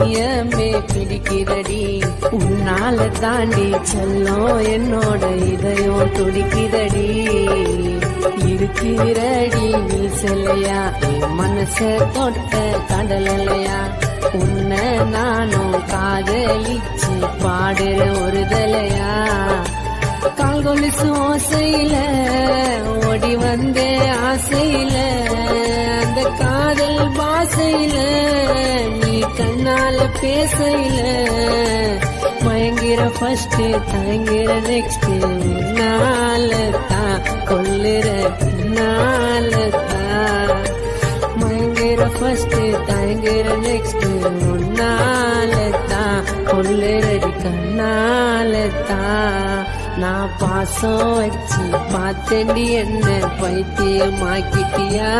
பைத்தியமே பிடிக்கிறடி, உன்னால தாண்டி செல்லும் என்னோட இதயம் துடிக்கிறடி. இருக்கிறடி நீ செல்லையா, என் மனச தொட்ட கடலையா, உன்னை நானும் காதலிச்சு பாடுற ஒரு தலையா. கால் கொலுசு ஓசையில ஓடி வந்தே ஆசையில, அந்த காதல் பாசையில நீ கண்ணால பேசையில, மயங்கிற ஃபர்ஸ்ட் தயங்கிற நெக்ஸ்ட், உன்னால தான் கொல்லுற உன்னால தான். மயங்கிற ஃபர்ஸ்ட் தயங்கிற நெக்ஸ்ட், உன்னால தான் கொல்லுறடி கண்ணால தான். நான் பாசம் வச்சு பார்த்தேன்டி என்ன பைத்தியமாக்கிட்டியா.